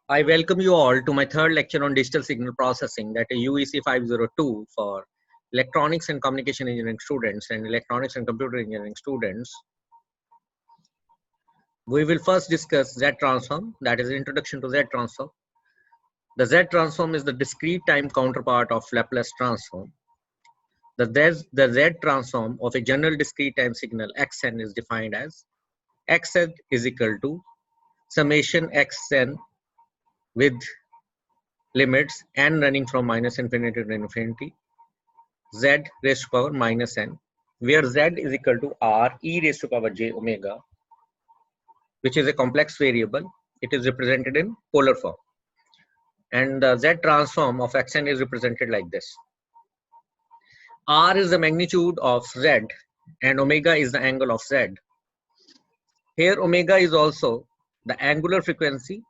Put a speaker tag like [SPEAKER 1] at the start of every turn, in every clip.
[SPEAKER 1] I welcome you all to my third lecture on digital signal processing, that is UEC 502 for electronics and communication engineering students and electronics and computer engineering students. We will first discuss Z transform, that is introduction to Z transform. The Z transform is the discrete time counterpart of Laplace transform. The Z transform of a general discrete time signal Xn is defined as Xn is equal to summation Xn with limits n running from minus infinity to infinity z raised to power minus n, where z is equal to r e raised to power j omega, which is a complex variable. It is represented in polar form. And the z transform of xn is represented like this. R is the magnitude of z and omega is the angle of z. Here omega is also the angular frequency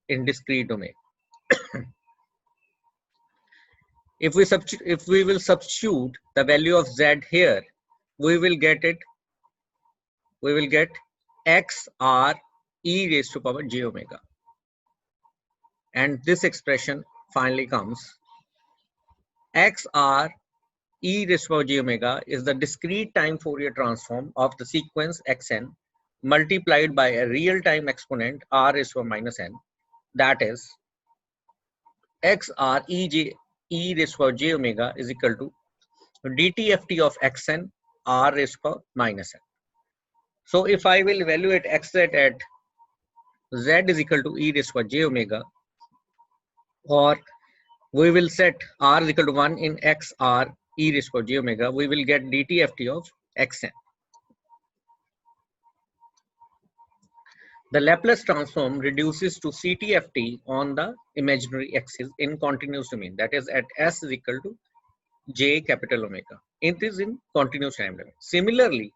[SPEAKER 1] in discrete domain. If we will substitute the value of z here, we will get x r e raised to power j omega, and this expression finally comes x r e raised to power j omega is the discrete time Fourier transform of the sequence xn multiplied by a real time exponent r raised to power minus n, that is x r e raised to power j omega is equal to dtft of xn r raised to power minus n. So if I will evaluate xz at z is equal to e raised to power j omega, or we will set r is equal to 1 in x r e raised to power j omega, we will get dtft of xn. The Laplace transform reduces to ctft on the imaginary axis in continuous domain, that is at s is equal to j capital omega. It is in continuous time domain. Similarly,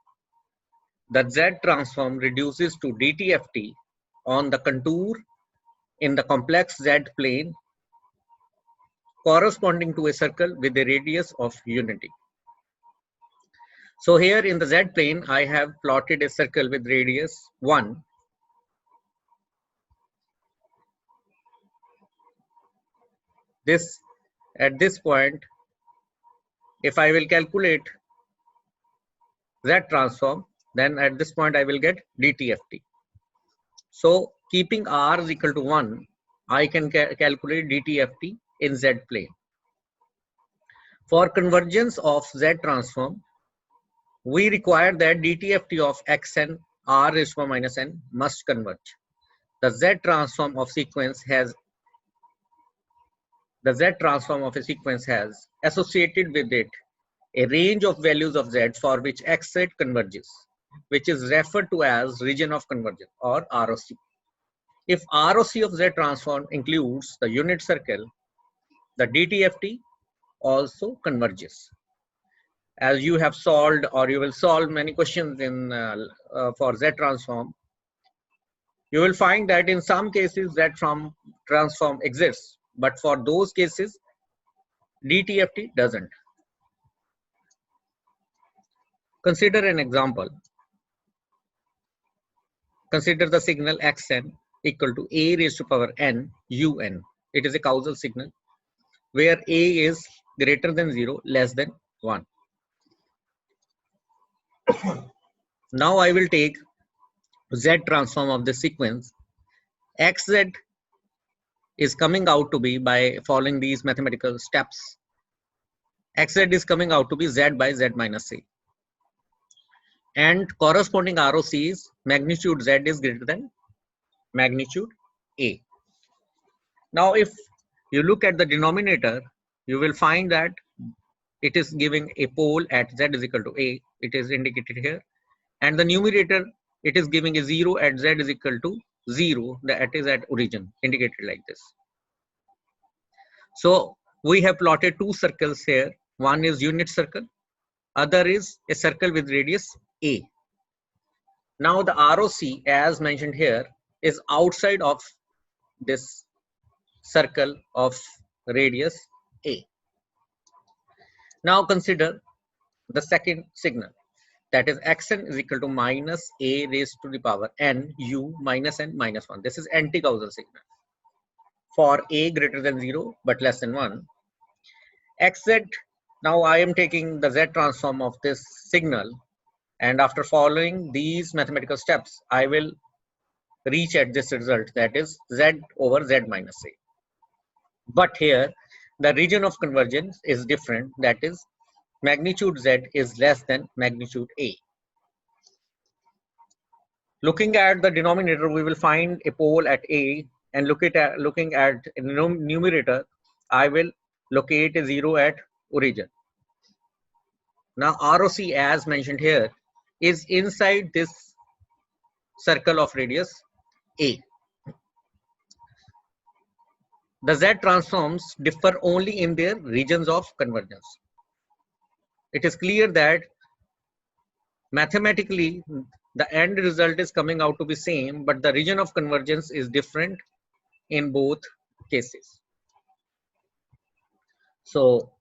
[SPEAKER 1] the z transform reduces to dtft on the contour in the complex z plane corresponding to a circle with a radius of unity. So here in the z plane, I have plotted a circle with radius 1. At this point, if I will calculate z transform, then at this point I will get dtft. So keeping r is equal to 1, I can calculate dtft in z plane. For convergence of z transform, we require that dtft of xn r raised to power minus n must converge. The z transform of a sequence has associated with it a range of values of z for which xz converges, which is referred to as region of convergence or ROC. If ROC of z transform includes the unit circle, the dtft also converges. As you have solved, or you will solve many questions in for z transform, you will find that in some cases z transform exists, but for those cases dtft doesn't. Consider an example. Consider the signal xn equal to a raised to power n un. It is a causal signal where a is greater than 0, less than 1. Now I will take z transform of the sequence. Xz is coming out to be, by following these mathematical steps, xz is coming out to be z by z minus a. And corresponding ROC is magnitude z is greater than magnitude a. Now if you look at the denominator, you will find that it is giving a pole at z is equal to a. It is indicated here. And the numerator, it is giving a 0 at z is equal to 0, that is at origin, indicated like this. So we have plotted two circles here. One is unit circle, other is a circle with radius a. Now the ROC, as mentioned here, is outside of this circle of radius a. Now consider the second signal, that is xn is equal to minus a raised to the power n u minus n minus 1. This is anti-causal signal for a greater than 0 but less than 1. Xz, now I am taking the z transform of this signal, and after following these mathematical steps I will reach at this result, that is z over z minus a. But here the region of convergence is different, that is magnitude z is less than magnitude a. Looking at the denominator, we will find a pole at a, and looking at numerator, I will locate a 0 at origin. Now ROC, as mentioned here, is inside this circle of radius a. The Z transforms differ only in their regions of convergence. It is clear that mathematically the end result is coming out to be same, but the region of convergence is different in both cases. So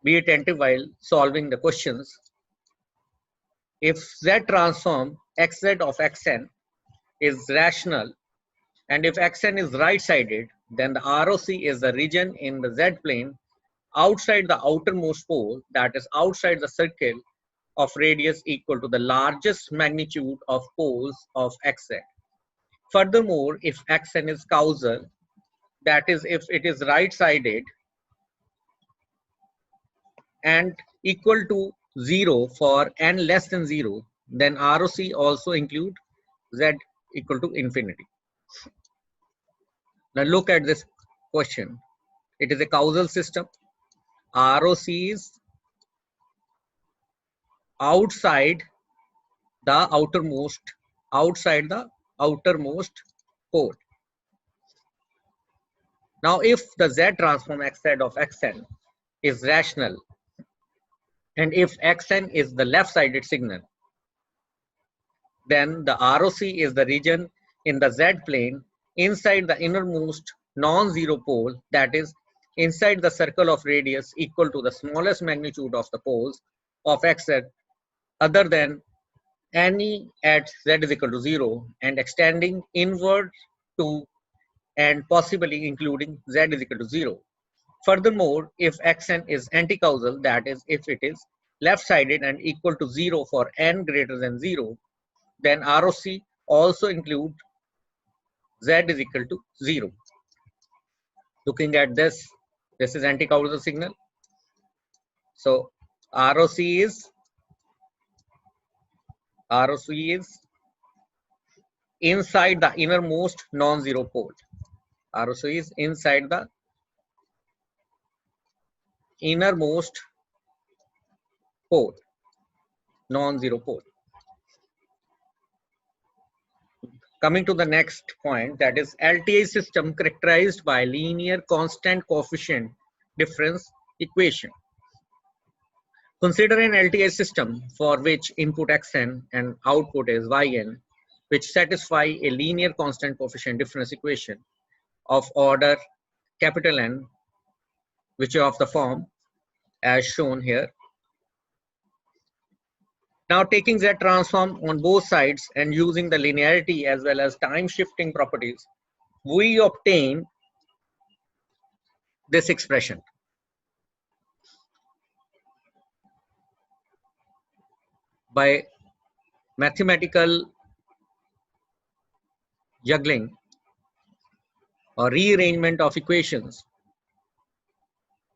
[SPEAKER 1] be attentive while solving the questions. If Z transform xz of xn is rational, and if xn is right-sided, then the ROC is the region in the Z plane outside the outermost pole, that is outside the circle of radius equal to the largest magnitude of poles of xz. Furthermore, if xn is causal, that is if it is right-sided and equal to 0 for n less than 0, then ROC also include z equal to infinity. Now look at this question. It is a causal system. ROC is outside the outermost pole. Now if the Z transform xz of xn is rational, and if xn is the left-sided signal, then the ROC is the region in the Z plane inside the innermost non-zero pole, that is inside the circle of radius equal to the smallest magnitude of the poles of xz other than any at z is equal to 0 and extending inward to and possibly including z is equal to 0. Furthermore, if xn is anti-causal, that is if it is left-sided and equal to 0 for n greater than 0, then ROC also include z is equal to 0. Looking at this is anti-causal signal. So ROC is inside the innermost non-zero pole. ROC is inside the innermost pole, non-zero pole. Coming to the next point, that is LTI system characterized by linear constant coefficient difference equation. Consider an LTI system for which input xn and output is yn, which satisfy a linear constant coefficient difference equation of order capital N, which are of the form as shown here. Now taking Z transform on both sides and using the linearity as well as time shifting properties, we obtain this expression. By mathematical juggling or rearrangement of equations,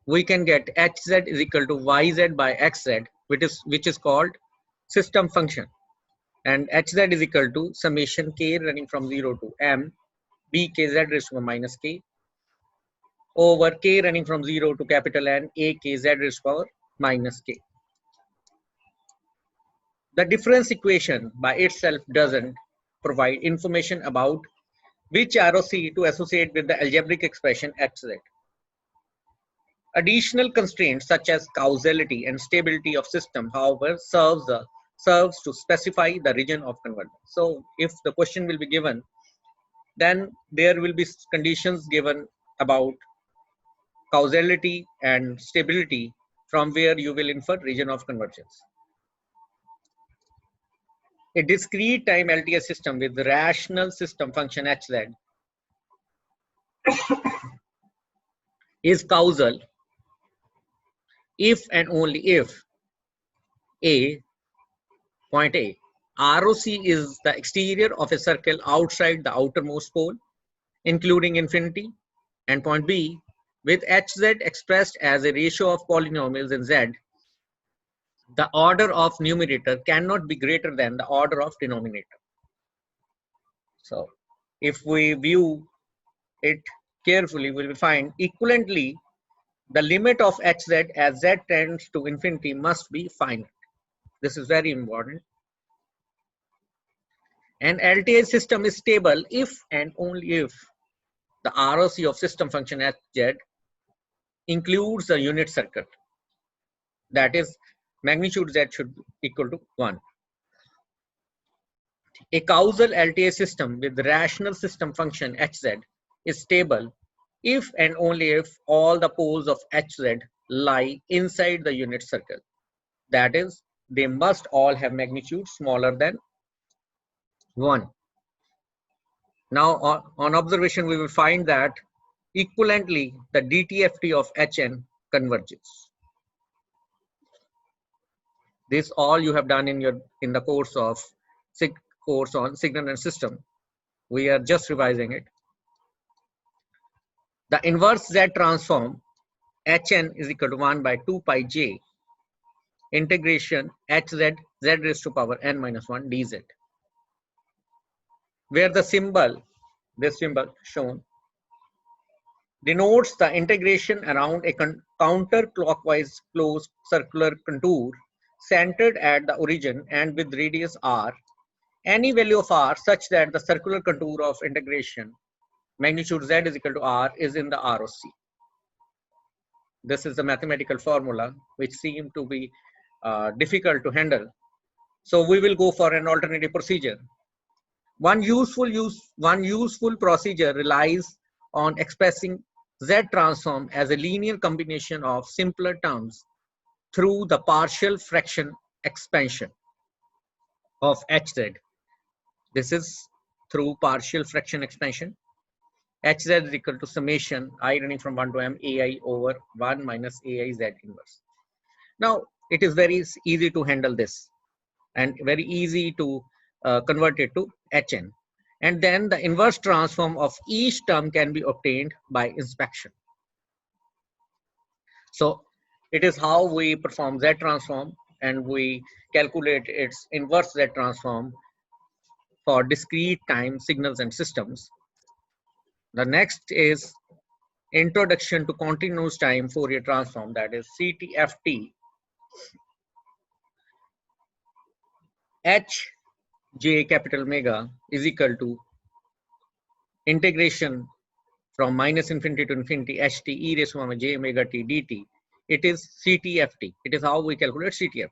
[SPEAKER 1] we can get hz is equal to yz by xz, which is called system function, and hz is equal to summation k running from 0 to m b kz raised to the minus k over k running from 0 to capital N a kz raised to power minus k. The difference equation by itself doesn't provide information about which ROC to associate with the algebraic expression hz. Additional constraints such as causality and stability of system, however, serves to specify the region of convergence. So if the question will be given, then there will be conditions given about causality and stability from where you will infer region of convergence. A discrete time LTS system with rational system function Hz is causal if and only if A, point A, ROC is the exterior of a circle outside the outermost pole, including infinity, and point B, with Hz expressed as a ratio of polynomials in Z, the order of numerator cannot be greater than the order of denominator. So if we view it carefully, we will find equivalently the limit of Hz as Z tends to infinity must be finite. This is very important. An LTI system is stable if and only if the ROC of system function Hz includes a unit circle. That is, magnitude Z should be equal to 1. A causal LTI system with rational system function Hz is stable if and only if all the poles of Hz lie inside the unit circle. That is, they must all have magnitude smaller than 1. Now, on observation, we will find that equivalently the DTFT of Hn converges. This all you have done in the course on signal and system. We are just revising it. The inverse Z transform Hn is equal to 1 by 2 pi j integration Hz z raised to power n minus 1 dz, where the symbol, this symbol shown, denotes the integration around a counterclockwise closed circular contour centered at the origin and with radius r, any value of r such that the circular contour of integration magnitude z is equal to r is in the ROC. This is the mathematical formula which seemed to be difficult to handle. So we will go for an alternative procedure. One useful procedure relies on expressing Z transform as a linear combination of simpler terms through the partial fraction expansion of Hz. This is through partial fraction expansion. Hz is equal to summation I running from 1 to m ai over 1 minus ai z inverse. Now, it is very easy to handle this and very easy to convert it to Hn. And then the inverse transform of each term can be obtained by inspection. So it is how we perform Z transform, and we calculate its inverse Z transform for discrete time signals and systems. The next is introduction to continuous time Fourier transform, that is CTFT. H j capital omega is equal to integration from minus infinity to infinity ht e raised to j omega t dt. It is CTFT. It is how we calculate CTFT.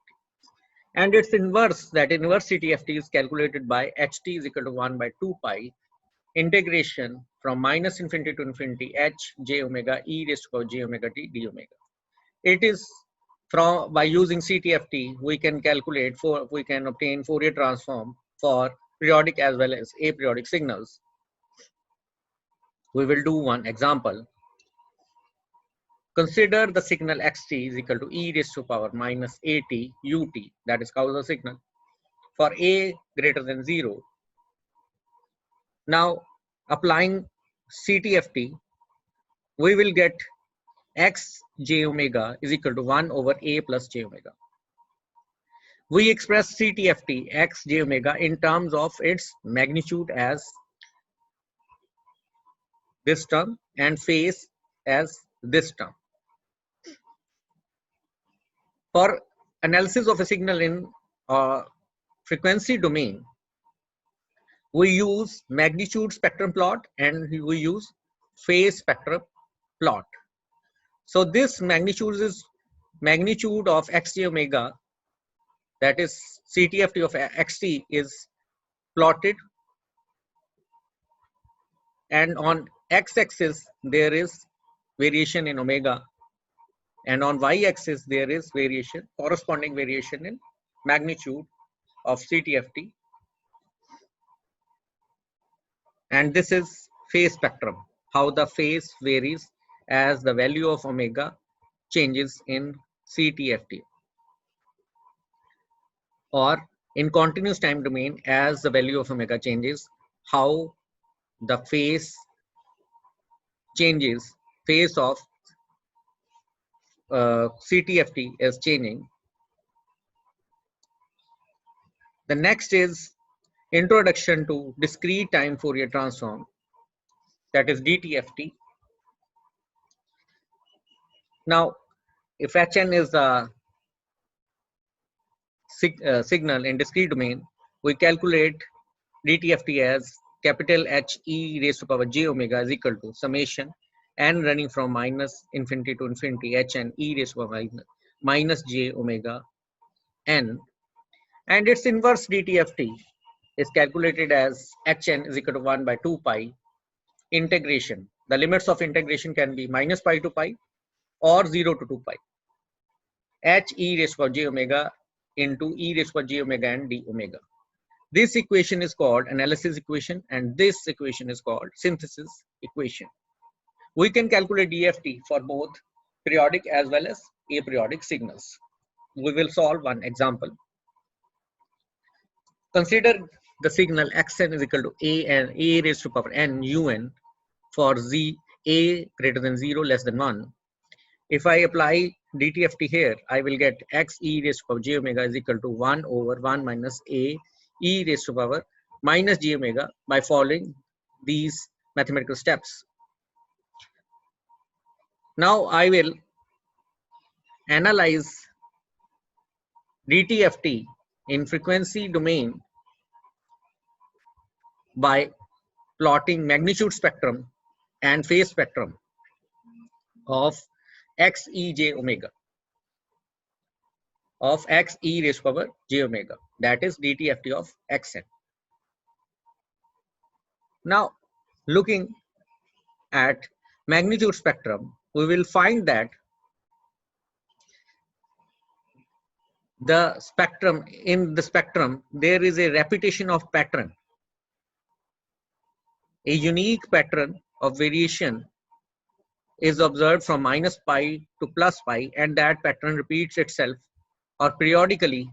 [SPEAKER 1] And its inverse, that inverse CTFT is calculated by ht is equal to 1 by 2 pi integration from minus infinity to infinity h j omega e raised to j omega t d omega. It is from, by using CTFT, we can obtain Fourier transform for periodic as well as aperiodic signals. We will do one example. Consider the signal xt is equal to e raised to power minus at ut, that is causal signal, for a greater than 0. Now, applying CTFT, we will get x j omega is equal to 1 over a plus j omega. We express CTFT x j omega in terms of its magnitude as this term and phase as this term. For analysis of a signal in frequency domain, we use magnitude spectrum plot and we use phase spectrum plot. So this magnitude is magnitude of xj omega, that is CTFT of xt, is plotted, and on x-axis there is variation in omega, and on y-axis there is corresponding variation in magnitude of CTFT And this is phase spectrum, how the phase varies as the value of omega changes in CTFT, or in continuous time domain as the value of omega changes, how the phase changes, phase of CTFT is changing. The next is introduction to discrete time Fourier transform, that is DTFT. Now, if Hn is the signal in discrete domain, we calculate DTFT as capital H e raised to power j omega is equal to summation n running from minus infinity to infinity Hn e raised to power minus j omega n, and its inverse DTFT is calculated as Hn is equal to 1 by 2 pi integration. The limits of integration can be minus pi to pi or 0 to 2 pi. H e raised to power j omega into e raised to power j omega and d omega. This equation is called analysis equation, and this equation is called synthesis equation. We can calculate DFT for both periodic as well as aperiodic signals. We will solve one example. Consider the signal xn is equal to a raised to power n un for z a greater than 0 less than 1. If I apply DTFT here, I will get x e raised to power j omega is equal to 1 over 1 minus a e raised to power minus j omega by following these mathematical steps. Now I will analyze DTFT in frequency domain by plotting magnitude spectrum and phase spectrum of x e j omega, of x e raised to power j omega, that is DTFT of xn. Now, looking at magnitude spectrum, we will find that the spectrum, in the spectrum, there is a repetition of pattern. A unique pattern of variation is observed from minus pi to plus pi, and that pattern repeats itself or periodically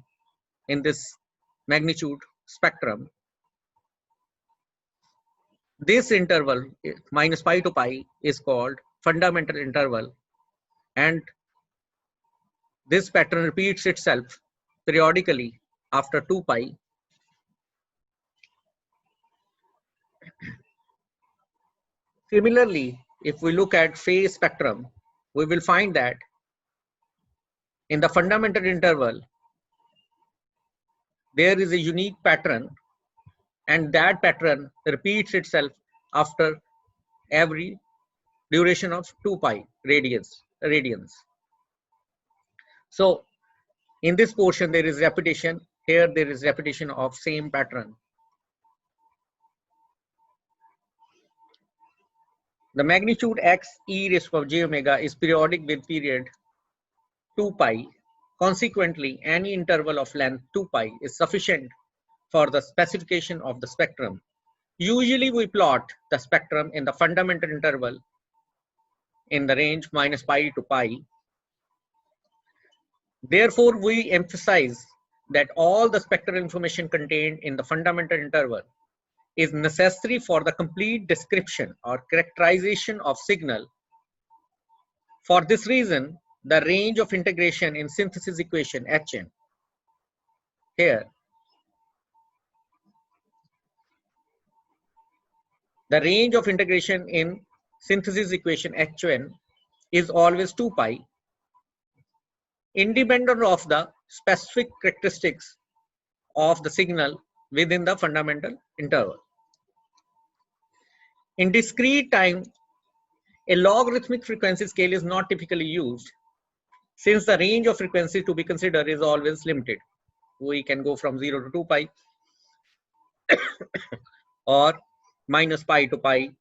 [SPEAKER 1] in this magnitude spectrum. This interval, minus pi to pi, is called fundamental interval, and this pattern repeats itself periodically after 2 pi. Similarly, if we look at phase spectrum, we will find that in the fundamental interval, there is a unique pattern, and that pattern repeats itself after every duration of 2 pi radians. So in this portion there is repetition, here there is repetition of same pattern. The magnitude x e raised to power j omega is periodic with period 2 pi. Consequently, any interval of length 2 pi is sufficient for the specification of the spectrum. Usually we plot the spectrum in the fundamental interval in the range minus pi to pi. Therefore, we emphasize that all the spectral information contained in the fundamental interval is necessary for the complete description or characterization of signal. For this reason, the range of integration in synthesis equation Hn here, the range of integration in synthesis equation Hn is always 2 pi, independent of the specific characteristics of the signal within the fundamental interval. In discrete time, a logarithmic frequency scale is not typically used, since the range of frequency to be considered is always limited. We can go from 0 to 2 pi or minus pi to pi.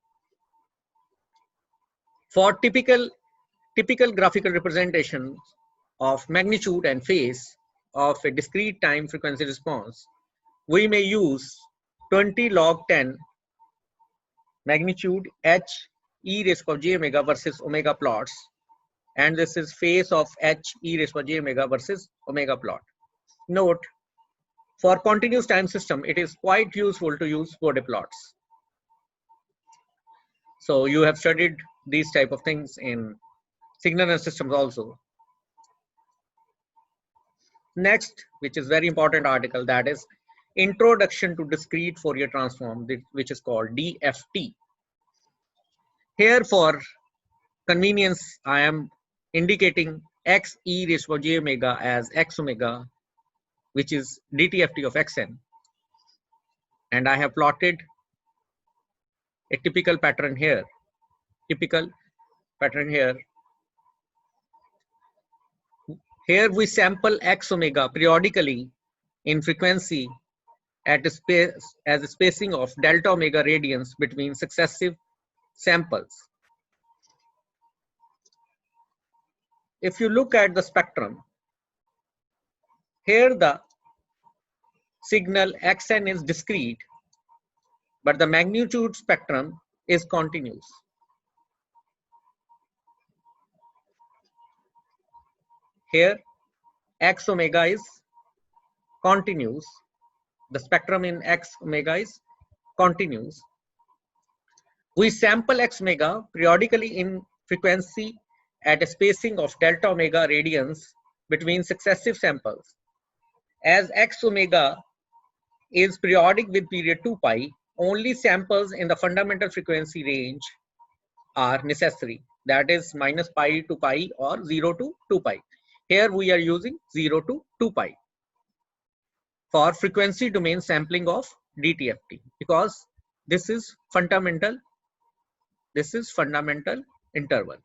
[SPEAKER 1] For typical graphical representation of magnitude and phase of a discrete time frequency response, we may use 20 log 10 magnitude h e raised to j omega versus omega plots, and this is phase of h e raised to j omega versus omega plot. Note, for continuous time system, it is quite useful to use Bode plots. So you have studied these type of things in signal and systems also. Next, which is very important article, that is Introduction to Discrete Fourier Transform, which is called DFT. Here, for convenience, I am indicating x e raised to j omega as x omega, which is DTFT of xn, and I have plotted a typical pattern here. Here we sample x omega periodically in frequency at a space as a spacing of delta omega radians between successive samples. If you look at the spectrum, here the signal xn is discrete, but the magnitude spectrum is continuous. Here x omega is continuous. The spectrum in x omega is continuous. We sample x omega periodically in frequency at a spacing of delta omega radians between successive samples. As x omega is periodic with period 2 pi, only samples in the fundamental frequency range are necessary. That is minus pi to pi or 0 to 2 pi. Here we are using 0 to 2 pi for frequency domain sampling of DTFT, because this is fundamental interval.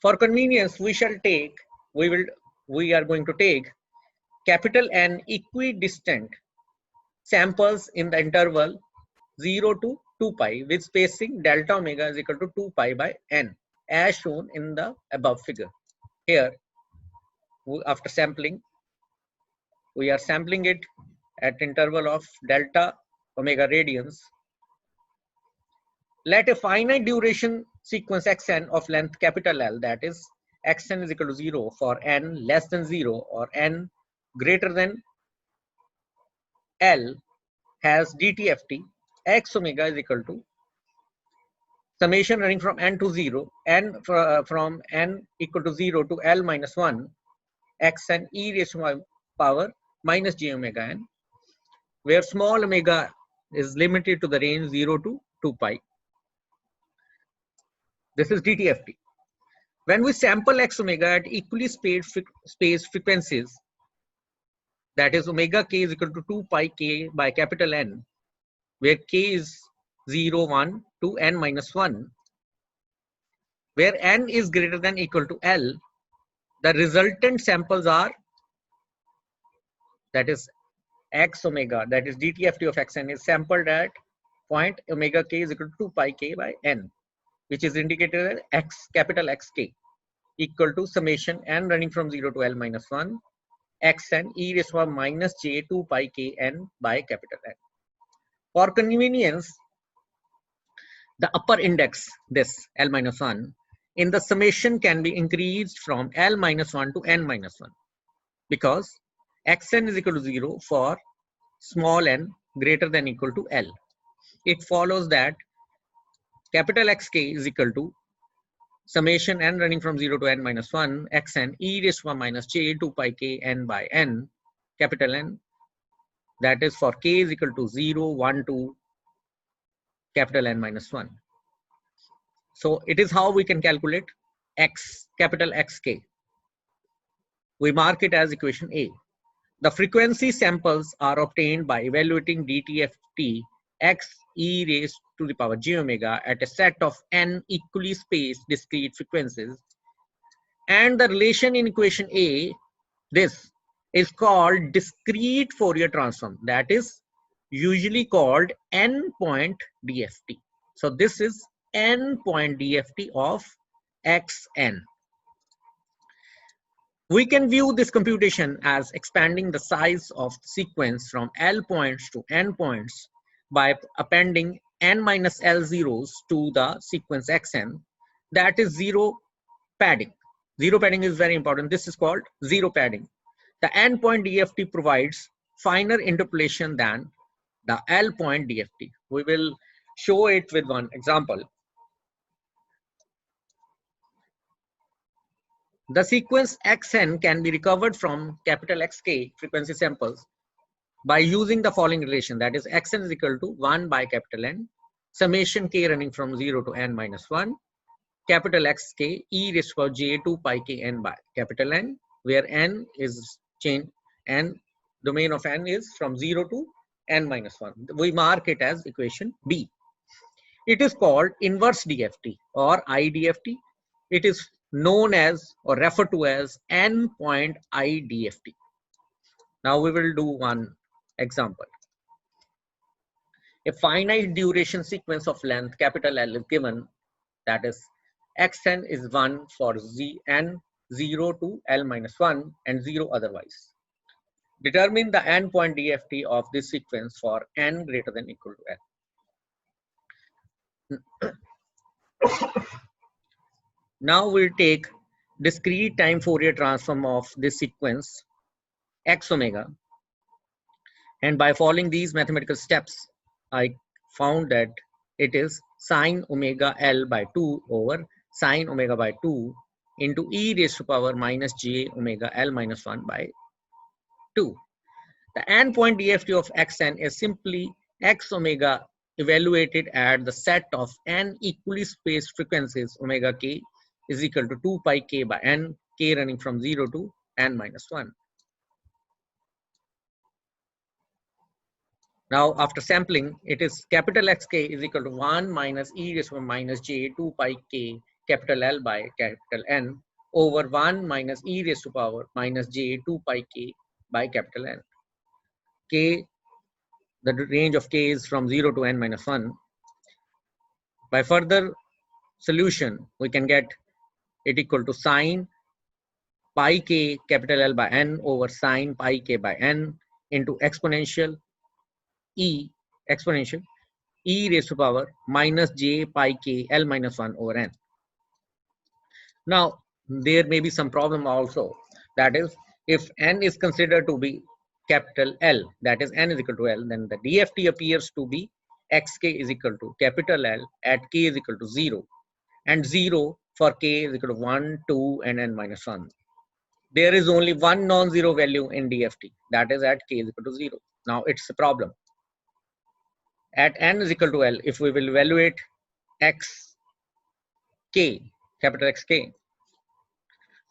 [SPEAKER 1] For convenience, we are going to take capital N equidistant samples in the interval 0 to 2 pi with spacing delta omega is equal to 2 pi by n, as shown in the above figure. Here, after sampling, we are sampling it at interval of delta omega radians. Let a finite duration sequence xn of length capital L, that is xn is equal to 0 for n less than 0 or n greater than L, has DTFT. X omega is equal to summation running from n to 0, from n equal to 0 to L minus 1, xn e raised to power minus j omega n, where small omega is limited to the range 0 to 2 pi. This is DTFT. When we sample x omega at equally spaced frequencies, that is omega k is equal to 2 pi k by capital N, where k is 0, 1 to n minus 1, where n is greater than or equal to L, the resultant samples are, that is x omega, that is DTFT of xn, is sampled at point omega k is equal to 2 pi k by n, which is indicated as x, capital Xk, equal to summation n running from 0 to L minus 1, xn e raised to minus j 2 pi k n by capital N. For convenience, the upper index, this L minus 1, in the summation can be increased from L minus 1 to n minus 1, because xn is equal to 0 for small n greater than or equal to L. It follows that capital Xk is equal to summation n running from 0 to n minus 1 xn e raised to minus j 2 pi k n by n, capital N, that is for k is equal to 0, 1 to capital N minus 1. So it is how we can calculate x, capital Xk. We mark it as equation A. The frequency samples are obtained by evaluating DTFT x e raised to the power j omega at a set of n equally spaced discrete frequencies, and the relation in equation A, this is called discrete Fourier transform, that is usually called n point DFT. So this is n point DFT of xn. We can view this computation as expanding the size of the sequence from L points to n points by appending n minus L zeros to the sequence xn, that is zero padding. Zero padding is very important. This is called zero padding. The n point DFT provides finer interpolation than the L point DFT. We will show it with one example. The sequence xn can be recovered from capital Xk frequency samples by using the following relation, that is xn is equal to 1 by capital N, summation k running from 0 to n minus 1, capital Xk e raised to power j 2 pi k n by capital N, where n is change, n domain of n is from 0 to n minus 1. We mark it as equation B. It is called inverse DFT or IDFT. It is known as or referred to as n point IDFT. Now we will do one example. A finite duration sequence of length capital L is given, that is xn is 1 for n 0 to L minus 1 and 0 otherwise. Determine the n point DFT of this sequence for n greater than equal to L. Now we'll take discrete time Fourier transform of this sequence x omega, and by following these mathematical steps I found that it is sine omega L by 2 over sine omega by 2 into e raised to power minus j omega L minus 1 by 2. The n point DFT of xn is simply x omega evaluated at the set of n equally spaced frequencies omega k is equal to 2 pi k by n, k running from 0 to n minus 1. Now after sampling, it is capital Xk is equal to 1 minus e raised to power minus j 2 pi k capital L by capital N over 1 minus e raised to power minus j 2 pi k by capital N. K, the range of k is from 0 to n minus 1. By further solution, we can get it equal to sine pi k capital L by n over sine pi k by n into exponential e raised to power minus j pi k L minus 1 over n. Now, there may be some problem also. That is, if n is considered to be capital L, that is n is equal to L, then the DFT appears to be xk is equal to capital L at k is equal to 0 and 0 for k is equal to 1, 2 and n minus 1. There is only one non-zero value in DFT, that is at k is equal to 0. Now it's a problem. At n is equal to L, if we will evaluate xk, capital Xk.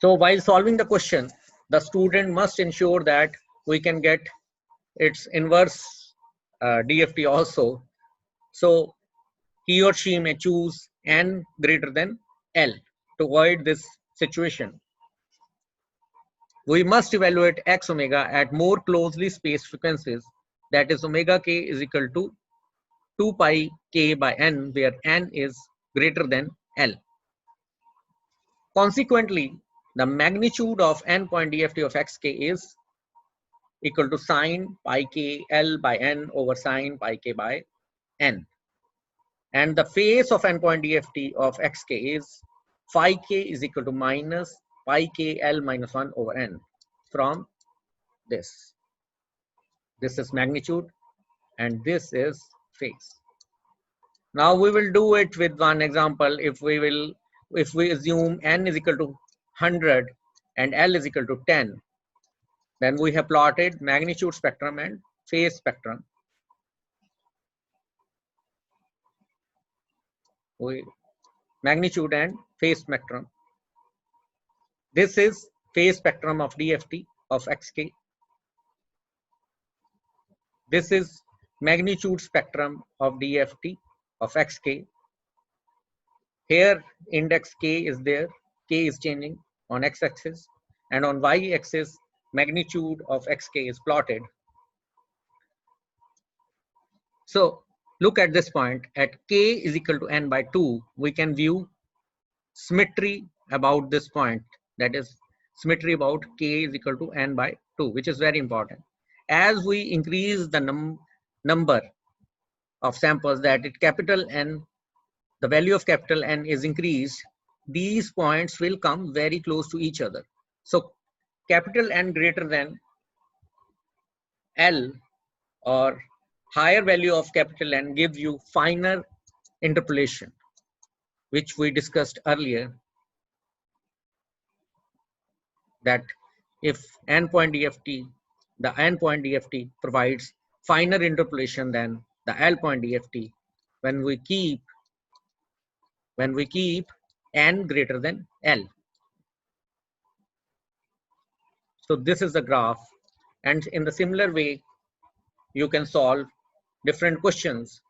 [SPEAKER 1] So while solving the question, the student must ensure that we can get its inverse DFT also. So he or she may choose n greater than L to avoid this situation. We must evaluate x omega at more closely spaced frequencies, that is omega k is equal to 2 pi k by n, where n is greater than L. Consequently, the magnitude of n point DFT of xk is equal to sine pi k L by n over sine pi k by n. And the phase of n point DFT of xk is phi k is equal to minus pi k L minus 1 over n from this. This is magnitude and this is phase. Now we will do it with one example. If we assume n is equal to 100 and L is equal to 10, then we have plotted magnitude spectrum and phase spectrum. Magnitude and phase spectrum. This is phase spectrum of DFT of xk. This is magnitude spectrum of DFT of xk. Here index k is there, k is changing on x-axis, and on y-axis magnitude of xk is plotted. So look at this point, at k is equal to n by 2, we can view symmetry about this point, that is symmetry about k is equal to n by 2, which is very important. As we increase the number of samples that it capital N, the value of capital N is increased, these points will come very close to each other. So capital N greater than L or higher value of capital N gives you finer interpolation, which we discussed earlier, that if N point DFT, the N point DFT provides finer interpolation than the L point DFT when we keep N greater than L. So this is the graph, and in the similar way you can solve different questions.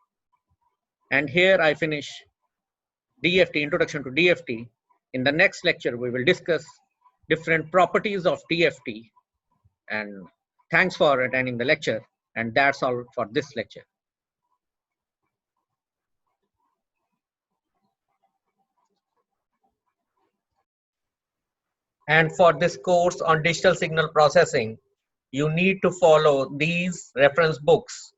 [SPEAKER 1] And here I finish DFT, introduction to DFT. In the next lecture we will discuss different properties of DFT. And thanks for attending the lecture, and that's all for this lecture. And for this course on digital signal processing, you need to follow these reference books.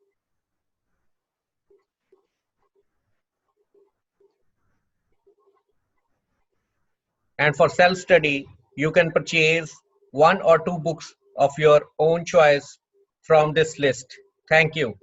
[SPEAKER 1] And for self-study, you can purchase 1 or 2 books of your own choice from this list. Thank you.